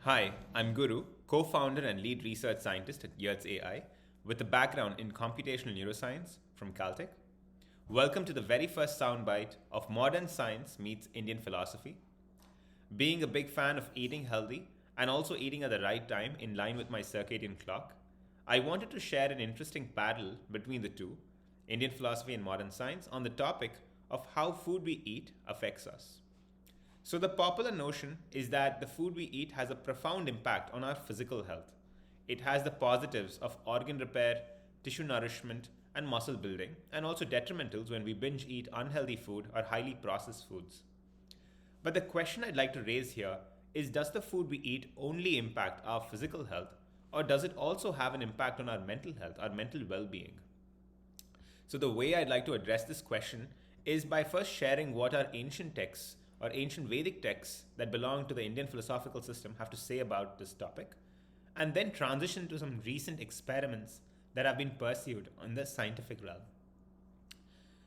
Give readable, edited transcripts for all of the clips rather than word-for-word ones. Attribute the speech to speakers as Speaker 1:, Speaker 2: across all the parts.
Speaker 1: Hi, I'm Guru, co founder and lead research scientist at Yurts AI, with a background in computational neuroscience from Caltech. Welcome to the very first soundbite of Modern Science Meets Indian Philosophy. Being a big fan of eating healthy and also eating at the right time in line with my circadian clock, I wanted to share an interesting parallel between the two, Indian philosophy and modern science, on the topic of how food we eat affects us. So, the popular notion is that the food we eat has a profound impact on our physical health. It has the positives of organ repair, tissue nourishment, and muscle building, and also detrimentals when we binge eat unhealthy food or highly processed foods. But the question I'd like to raise here is, does the food we eat only impact our physical health, or does it also have an impact on our mental health, our mental well being? So, the way I'd like to address this question is by first sharing what our ancient texts or ancient Vedic texts that belong to the Indian philosophical system have to say about this topic, and then transition to some recent experiments that have been pursued in the scientific realm.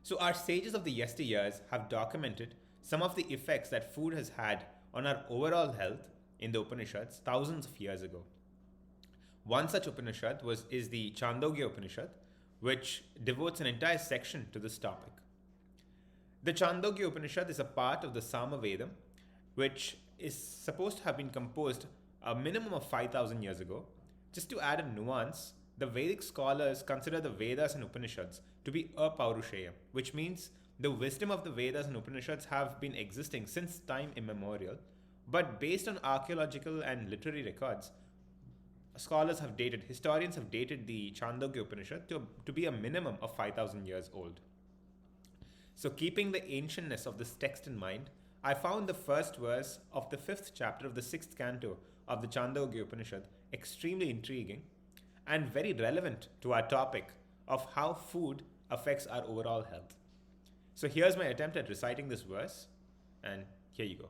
Speaker 1: So, our sages of the yesteryears have documented some of the effects that food has had on our overall health in the Upanishads thousands of years ago. One such Upanishad is the Chandogya Upanishad, which devotes an entire section to this topic. The Chandogya Upanishad is a part of the Samaveda, which is supposed to have been composed a minimum of 5,000 years ago. Just to add a nuance, the Vedic scholars consider the Vedas and Upanishads to be apaurusheyam, which means the wisdom of the Vedas and Upanishads have been existing since time immemorial, but based on archaeological and literary records, historians have dated the Chandogya Upanishad to be a minimum of 5,000 years old. So, keeping the ancientness of this text in mind, I found the first verse of the fifth chapter of the sixth canto of the Chandogya Upanishad extremely intriguing and very relevant to our topic of how food affects our overall health. So, here's my attempt at reciting this verse, and here you go.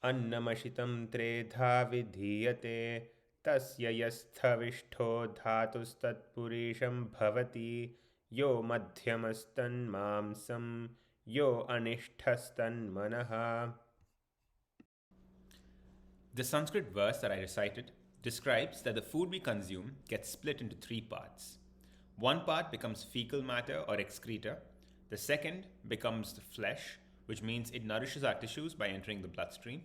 Speaker 1: Annamashitam tredha vidhiyate tasya yasthavishtho dhatustatpurisham bhavati yo madhyamastan mamsam yo anishthastan manaha. The Sanskrit verse that I recited describes that the food we consume gets split into three parts. One part becomes fecal matter or excreta, the second becomes the flesh, which means it nourishes our tissues by entering the bloodstream,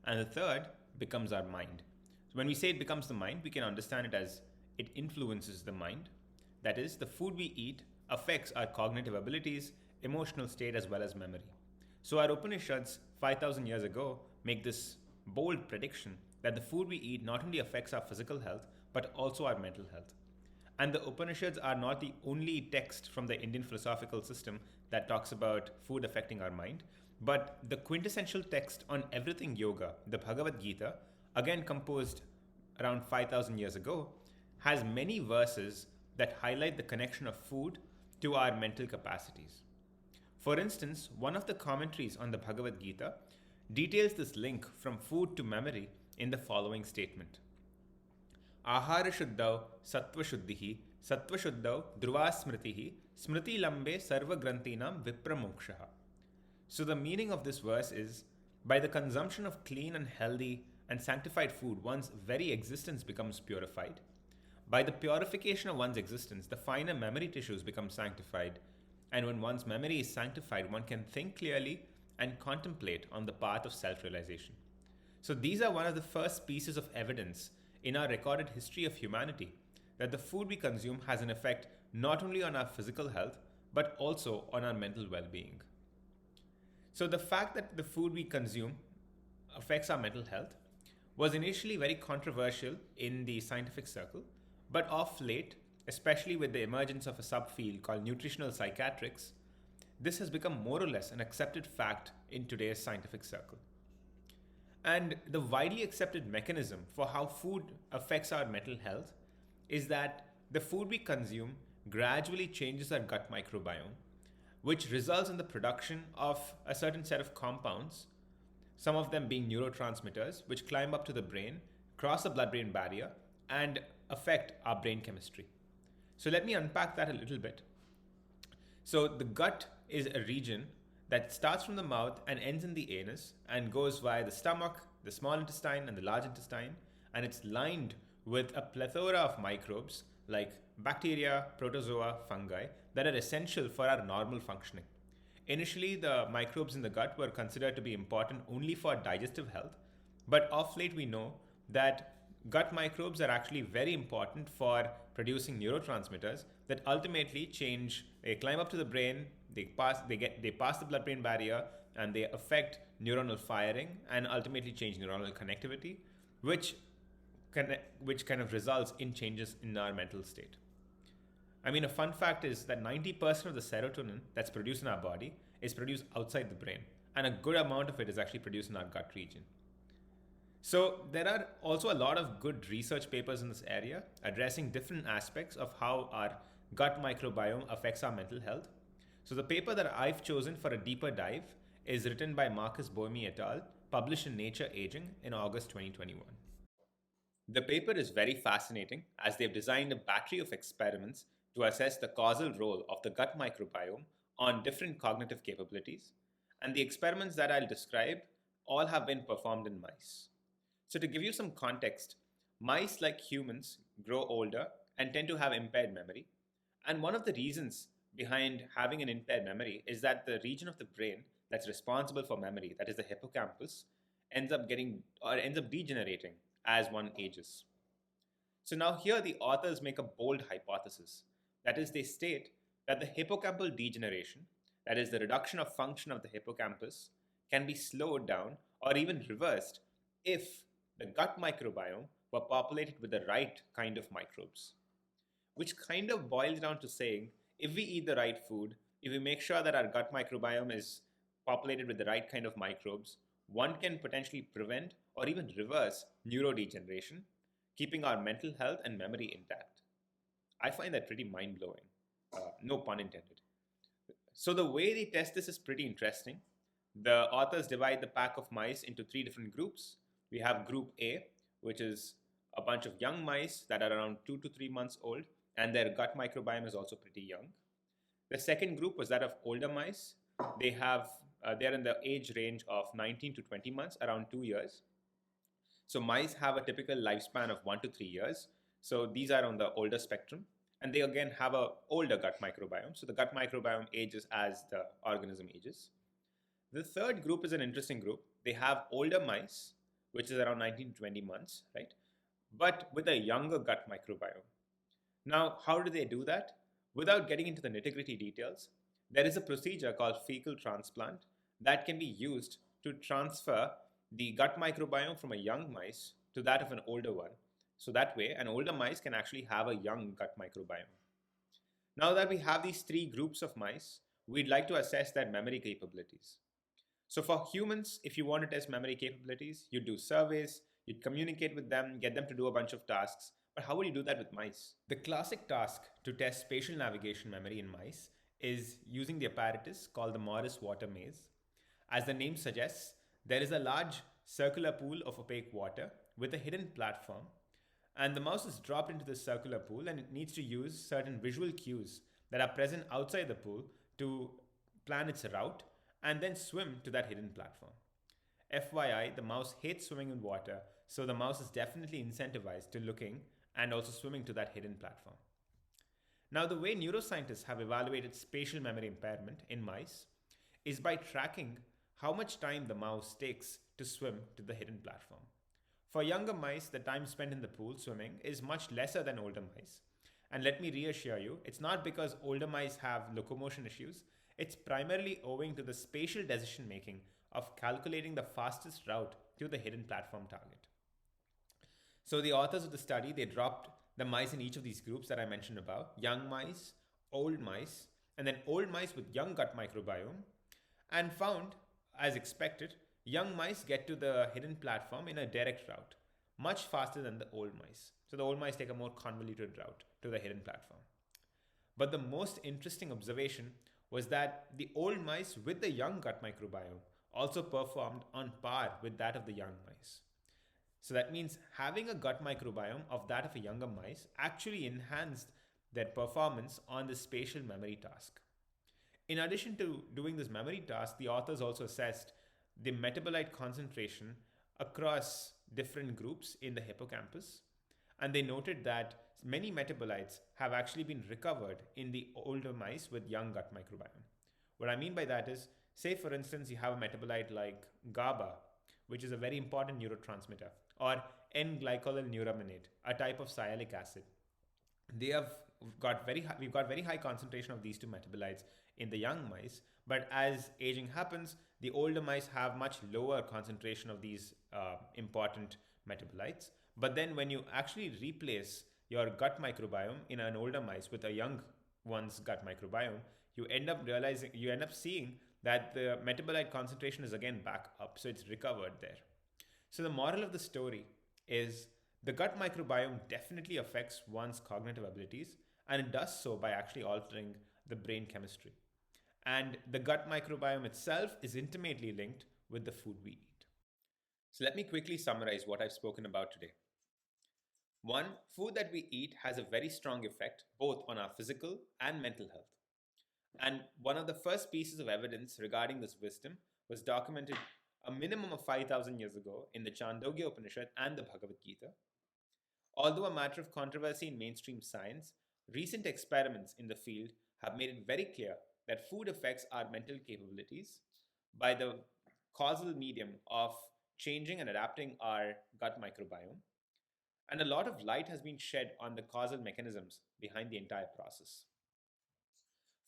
Speaker 1: and the third becomes our mind. So when we say it becomes the mind, we can understand it as it influences the mind. That is, the food we eat affects our cognitive abilities, emotional state, as well as memory. So our Upanishads 5,000 years ago make this bold prediction that the food we eat not only affects our physical health, but also our mental health. And the Upanishads are not the only text from the Indian philosophical system that talks about food affecting our mind, but the quintessential text on everything yoga, the Bhagavad Gita, again composed around 5,000 years ago, has many verses that highlight the connection of food to our mental capacities. For instance, one of the commentaries on the Bhagavad Gita details this link from food to memory in the following statement. Ahara shuddhau sattva shuddhihi, sattva shuddhau dhruva smritihi, smriti lambe sarva grantinam vipramokshaha. So the meaning of this verse is, by the consumption of clean and healthy and sanctified food, one's very existence becomes purified. By the purification of one's existence, the finer memory tissues become sanctified. And when one's memory is sanctified, one can think clearly and contemplate on the path of self-realization. So these are one of the first pieces of evidence in our recorded history of humanity that the food we consume has an effect not only on our physical health, but also on our mental well-being. So the fact that the food we consume affects our mental health was initially very controversial in the scientific circle, but of late, especially with the emergence of a subfield called nutritional psychiatrics, this has become more or less an accepted fact in today's scientific circle. And the widely accepted mechanism for how food affects our mental health is that the food we consume gradually changes our gut microbiome, which results in the production of a certain set of compounds, some of them being neurotransmitters, which climb up to the brain, cross the blood-brain barrier, and affect our brain chemistry. So let me unpack that a little bit. So the gut is a region that starts from the mouth and ends in the anus and goes via the stomach, the small intestine, and the large intestine, and it's lined with a plethora of microbes like bacteria, protozoa, fungi that are essential for our normal functioning. Initially, the microbes in the gut were considered to be important only for digestive health, but of late we know that gut microbes are actually very important for producing neurotransmitters that ultimately change. They climb up to the brain, they pass the blood-brain barrier, and they affect neuronal firing and ultimately change neuronal connectivity, which which kind of results in changes in our mental state. I mean, a fun fact is that 90% of the serotonin that's produced in our body is produced outside the brain, and a good amount of it is actually produced in our gut region. So, there are also a lot of good research papers in this area addressing different aspects of how our gut microbiome affects our mental health. So, the paper that I've chosen for a deeper dive is written by Marcus Boehme et al., published in Nature Aging in August 2021. The paper is very fascinating as they've designed a battery of experiments to assess the causal role of the gut microbiome on different cognitive capabilities, and the experiments that I'll describe all have been performed in mice. So, to give you some context, mice, like humans, grow older and tend to have impaired memory. And one of the reasons behind having an impaired memory is that the region of the brain that's responsible for memory, that is the hippocampus, ends up degenerating as one ages. So now here the authors make a bold hypothesis. That is, they state that the hippocampal degeneration, that is the reduction of function of the hippocampus, can be slowed down or even reversed if the gut microbiome were populated with the right kind of microbes. Which kind of boils down to saying, if we eat the right food, if we make sure that our gut microbiome is populated with the right kind of microbes, one can potentially prevent or even reverse neurodegeneration, keeping our mental health and memory intact. I find that pretty mind-blowing. No pun intended. So the way they test this is pretty interesting. The authors divide the pack of mice into 3 different groups. We have group A, which is a bunch of young mice that are around 2 to 3 months old, and their gut microbiome is also pretty young. The second group was that of older mice. They're in the age range of 19 to 20 months, around 2 years. So mice have a typical lifespan of 1 to 3 years. So these are on the older spectrum. And they again have an older gut microbiome. So the gut microbiome ages as the organism ages. The third group is an interesting group. They have older mice, which is around 19 to 20 months, right? But with a younger gut microbiome. Now, how do they do that? Without getting into the nitty-gritty details, there is a procedure called fecal transplant that can be used to transfer the gut microbiome from a young mice to that of an older one. So that way, an older mice can actually have a young gut microbiome. Now that we have these 3 groups of mice, we'd like to assess their memory capabilities. So for humans, if you want to test memory capabilities, you'd do surveys, you'd communicate with them, get them to do a bunch of tasks. But how would you do that with mice? The classic task to test spatial navigation memory in mice is using the apparatus called the Morris water maze. As the name suggests, there is a large circular pool of opaque water with a hidden platform, and the mouse is dropped into this circular pool and it needs to use certain visual cues that are present outside the pool to plan its route and then swim to that hidden platform. FYI, the mouse hates swimming in water, so the mouse is definitely incentivized to looking and also swimming to that hidden platform. Now, the way neuroscientists have evaluated spatial memory impairment in mice is by tracking how much time the mouse takes to swim to the hidden platform. For younger mice, the time spent in the pool swimming is much lesser than older mice. And let me reassure you, it's not because older mice have locomotion issues, it's primarily owing to the spatial decision making of calculating the fastest route to the hidden platform target. So the authors of the study, they dropped the mice in each of these groups that I mentioned above, young mice, old mice, and then old mice with young gut microbiome, and found, as expected, young mice get to the hidden platform in a direct route, much faster than the old mice. So the old mice take a more convoluted route to the hidden platform. But the most interesting observation was that the old mice with the young gut microbiome also performed on par with that of the young mice. So that means having a gut microbiome of that of a younger mice actually enhanced their performance on the spatial memory task. In addition to doing this memory task, the authors also assessed the metabolite concentration across different groups in the hippocampus, and they noted that many metabolites have actually been recovered in the older mice with young gut microbiome. What I mean by that is, say for instance, you have a metabolite like GABA, which is a very important neurotransmitter, or N-glycolyl neuraminate, a type of sialic acid. They have we've got very high concentration of these two metabolites in the young mice, but as aging happens, the older mice have much lower concentration of these important metabolites. But then when you actually replace your gut microbiome in an older mice with a young one's gut microbiome, you end up seeing that the metabolite concentration is again back up, so it's recovered there. So the moral of the story is the gut microbiome definitely affects one's cognitive abilities, and it does so by actually altering the brain chemistry. And the gut microbiome itself is intimately linked with the food we eat. So let me quickly summarize what I've spoken about today. One, food that we eat has a very strong effect both on our physical and mental health. And one of the first pieces of evidence regarding this wisdom was documented a minimum of 5,000 years ago in the Chandogya Upanishad and the Bhagavad Gita. Although a matter of controversy in mainstream science, recent experiments in the field have made it very clear that food affects our mental capabilities by the causal medium of changing and adapting our gut microbiome. And a lot of light has been shed on the causal mechanisms behind the entire process.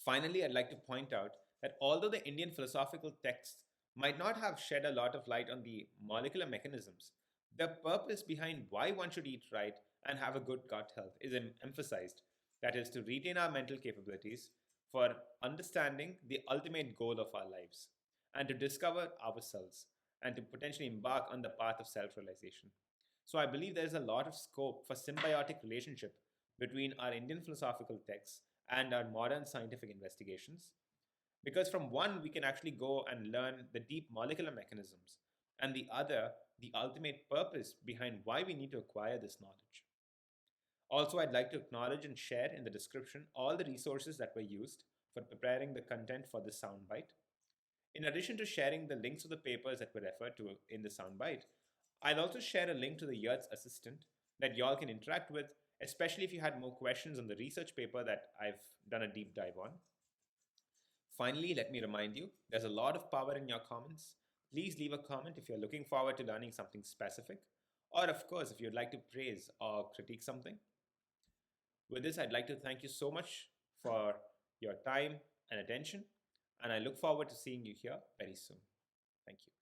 Speaker 1: Finally, I'd like to point out that although the Indian philosophical texts might not have shed a lot of light on the molecular mechanisms, the purpose behind why one should eat right and have a good gut health is emphasized. That is, to retain our mental capabilities for understanding the ultimate goal of our lives and to discover ourselves and to potentially embark on the path of self realization. So, I believe there's a lot of scope for symbiotic relationship between our Indian philosophical texts and our modern scientific investigations. Because from one, we can actually go and learn the deep molecular mechanisms, and the other, the ultimate purpose behind why we need to acquire this knowledge. Also, I'd like to acknowledge and share in the description all the resources that were used for preparing the content for this soundbite. In addition to sharing the links to the papers that were referred to in the soundbite, I'll also share a link to the Yurt's assistant that y'all can interact with, especially if you had more questions on the research paper that I've done a deep dive on. Finally, let me remind you, there's a lot of power in your comments. Please leave a comment if you're looking forward to learning something specific, or of course, if you'd like to praise or critique something. With this, I'd like to thank you so much for your time and attention, and I look forward to seeing you here very soon. Thank you.